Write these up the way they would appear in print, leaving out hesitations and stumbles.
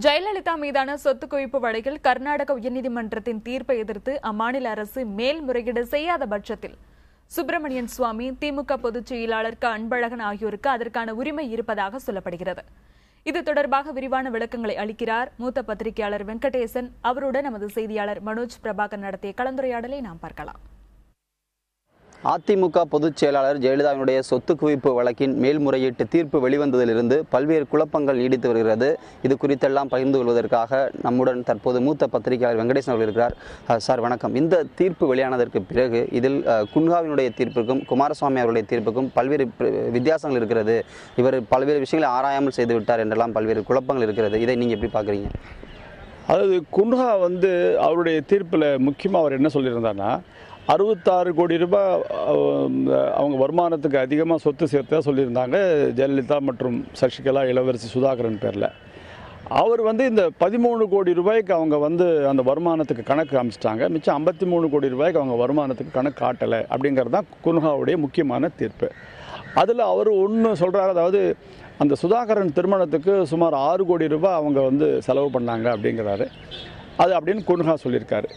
ஜெயலலிதா மீதான சொத்து குவிப்பு வழக்கில் கர்நாடக உயர்நீதிமன்றத்தின் தீர்ப்பை எதிர்த்து அம்மாநில அரசு மேல்முறையீடு செய்யாத பட்சத்தில் சுப்பிரமணியன் சுவாமி, திமுக பொதுச் செயலாளர் அன்பழகன் ஆகியோருக்கு அதற்கான உரிமை இருப்பதாக சொல்லப்படுகிறது. இது தொடர்பாக விரிவான விளக்கங்களை அளிக்கிறார் மூத்த பத்திரிகையாளர் வெங்கடேசன். அவருடன் நமது செய்தியாளர் மனோஜ் பிரபாகர் நடத்திய கலந்துரையாடலை நாம் பார்க்கலாம். அதிமுக பொதுச் செயலாளர் ஜெயலலிதாவினுடைய சொத்து குவிப்பு வழக்கின் மேல்முறையீட்டு தீர்ப்பு வெளிவந்ததிலிருந்து பல்வேறு குழப்பங்கள் நீடித்து வருகிறது. இது குறித்தெல்லாம் பகிர்ந்து கொள்வதற்காக நம்முடன் தற்போது மூத்த பத்திரிகையாளர் வெங்கடேசன் அவர்கள் இருக்கிறார். சார் வணக்கம். இந்த தீர்ப்பு வெளியானதற்கு பிறகு இதில் குன்ஹாவினுடைய தீர்ப்புக்கும் குமாரசுவாமி அவருடைய தீர்ப்புக்கும் பல்வேறு வித்தியாசங்கள் இருக்கிறது. இவர் பல்வேறு விஷயங்களை ஆராயாமல் செய்து விட்டார் என்றெல்லாம் பல்வேறு குழப்பங்கள் இருக்கிறது. இதை நீங்கள் எப்படி பார்க்குறீங்க? அதாவது குன்ஹா அவருடைய தீர்ப்பில் முக்கியமாக அவர் என்ன சொல்லியிருந்தாருன்னா, 66 கோடி ரூபாய் அவங்க வருமானத்துக்கு அதிகமாக சொத்து சேர்த்தா சொல்லியிருந்தாங்க ஜெயலலிதா மற்றும் சசிகலா, இளவரசி சுதாகரன் பேரில். அவர் இந்த 13 கோடி ரூபாய்க்கு அவங்க அந்த வருமானத்துக்கு கணக்கு காமிச்சிட்டாங்க. மிச்சம் 53 கோடி ரூபாய்க்கு அவங்க வருமானத்துக்கு கணக்கு காட்டலை அப்படிங்கிறது தான் குன்ஹாவுடைய முக்கியமான தீர்ப்பு. அதில் அவர் ஒன்று சொல்கிறார், அதாவது அந்த சுதாகரன் திருமணத்துக்கு சுமார் 6 கோடி ரூபாய் அவங்க செலவு பண்ணாங்க அப்படிங்கிறாரு. அது அப்படின்னு குன்ஹா சொல்லியிருக்காரு.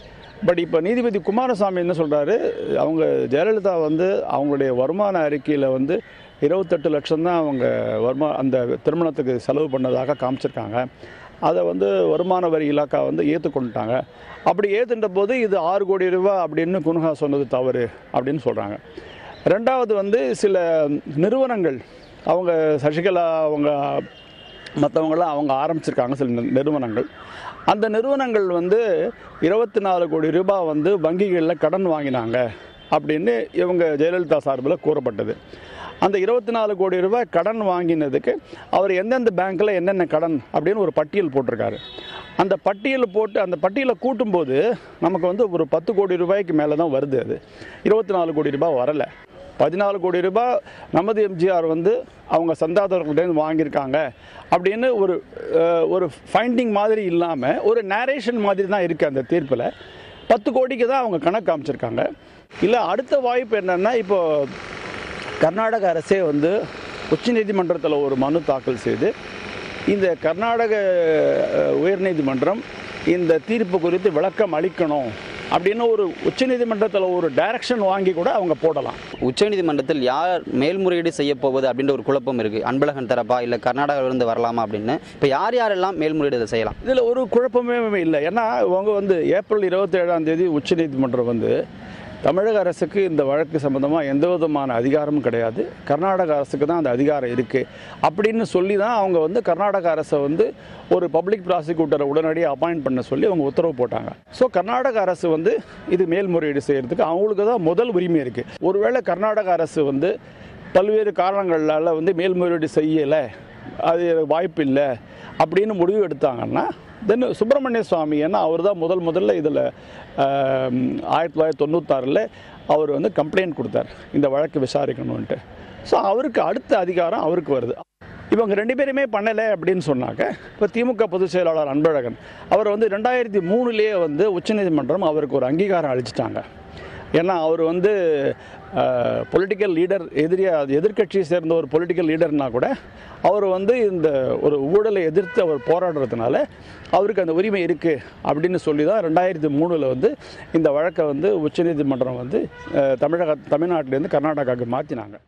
பட் இப்போ நீதிபதி குமாரசாமி என்ன சொல்கிறாரு, அவங்க ஜெயலலிதா அவங்களுடைய வருமான அறிக்கையில் 28 லட்சம் தான் அவங்க அந்த திருமணத்துக்கு செலவு பண்ணதாக காமிச்சிருக்காங்க. அதை வருமான வரி இலாக்கா ஏற்றுக்கொண்டுட்டாங்க. அப்படி ஏற்றுன்ற போது இது 6 கோடி ரூபாய் அப்படின்னு குன்ஹா சொன்னது தவறு அப்படின்னு சொல்கிறாங்க. ரெண்டாவது சில நிறுவனங்கள் அவங்க சசிகலா அவங்க மற்றவங்களாம் அவங்க ஆரம்பிச்சிருக்காங்க சில நிறுவனங்கள். அந்த நிறுவனங்கள் 24 கோடி ரூபாய் வங்கிகளில் கடன் வாங்கினாங்க அப்படின்னு இவங்க ஜெயலலிதா சார்பில் கூறப்பட்டது. அந்த 24 கோடி ரூபாய் கடன் வாங்கினதுக்கு அவர் எந்தெந்த பேங்க்கில் என்னென்ன கடன் அப்படின்னு ஒரு பட்டியல் போட்டிருக்காரு. அந்த பட்டியலை கூட்டும்போது நமக்கு ஒரு 10 கோடி ரூபாய்க்கு மேலே தான் வருது. அது 24 கோடி ரூபாய் வரலை. 14 கோடி ரூபாய் நமது எம்ஜிஆர் அவங்க சந்தாதாரர்கள்ட்டேருந்து வாங்கியிருக்காங்க அப்படின்னு ஒரு ஃபைண்டிங் மாதிரி இல்லாமல் ஒரு நேரேஷன் மாதிரி தான் இருக்குது அந்த தீர்ப்பில். 10 கோடிக்கு தான் அவங்க கணக்கு காமிச்சிருக்காங்க. இல்லை, அடுத்த வாய்ப்பு என்னென்னா, இப்போது கர்நாடக அரசே உச்சநீதிமன்றத்தில் ஒரு மனு தாக்கல் செய்து இந்த கர்நாடக உயர்நீதிமன்றம் இந்த தீர்ப்பு குறித்து விளக்கம் அளிக்கணும் அப்படின்னு ஒரு உச்சநீதிமன்றத்தில் ஒரு டைரக்ஷன் வாங்கி கூட அவங்க போடலாம். உச்சநீதிமன்றத்தில் யார் மேல்முறையீடு செய்ய போவது அப்படின்ற ஒரு குழப்பம் இருக்குது. அன்பழகன் தரப்பா இல்லை கர்நாடகாவிலிருந்து வரலாமா அப்படின்னு. இப்போ யாரெல்லாம் மேல்முறையீடு செய்யலாம்? இதில் ஒரு குழப்பமே இல்லை. ஏன்னா அவங்க ஏப்ரல் 27ஆம் தேதி உச்சநீதிமன்றம் தமிழக அரசுக்கு இந்த வழக்கு சம்பந்தமாக எந்த விதமான அதிகாரமும் கிடையாது, கர்நாடக அரசுக்கு தான் அந்த அதிகாரம் இருக்குது அப்படின்னு சொல்லி தான் அவங்க கர்நாடக அரசை ஒரு பப்ளிக் ப்ராசிக்யூட்டரை உடனடியாக அப்பாயிண்ட் பண்ண சொல்லி அவங்க உத்தரவு போட்டாங்க. ஸோ கர்நாடக அரசு இது மேல்முறையீடு செய்கிறதுக்கு அவங்களுக்கு தான் முதல் உரிமை இருக்குது. ஒருவேளை கர்நாடக அரசு பல்வேறு காரணங்களால் மேல்முறையீடு செய்யலை, அது வாய்ப்பு இல்லை அப்படின்னு முடிவு எடுத்தாங்கன்னா தென் சுப்பிரமணிய சுவாமி, ஏன்னா அவர் தான் முதல்ல இதில் 1996 அவர் கம்ப்ளைண்ட் கொடுத்தார் இந்த வழக்கு விசாரிக்கணும்ன்ட்டு. ஸோ அவருக்கு அடுத்த அதிகாரம் அவருக்கு வருது. இவங்க 2 பேருமே பண்ணலை அப்படின்னு சொன்னாங்க. இப்போ திமுக பொதுச் செயலாளர் அன்பழகன் அவர் 2003லேயே உச்சநீதிமன்றம் அவருக்கு ஒரு அங்கீகாரம் அளிச்சிட்டாங்க. ஏன்னா அவர் பொலிட்டிக்கல் லீடர், எதிர்கட்சியை சேர்ந்த ஒரு பொலிட்டிக்கல் லீடர்னா கூட அவர் இந்த ஒரு ஊழலை எதிர்த்து அவர் போராடுறதுனால அவருக்கு அந்த உரிமை இருக்குது அப்படின்னு சொல்லி தான் 2003 இந்த வழக்கை உச்சநீதிமன்றம் தமிழ்நாட்டிலேருந்து கர்நாடகாவுக்கு மாற்றினாங்க.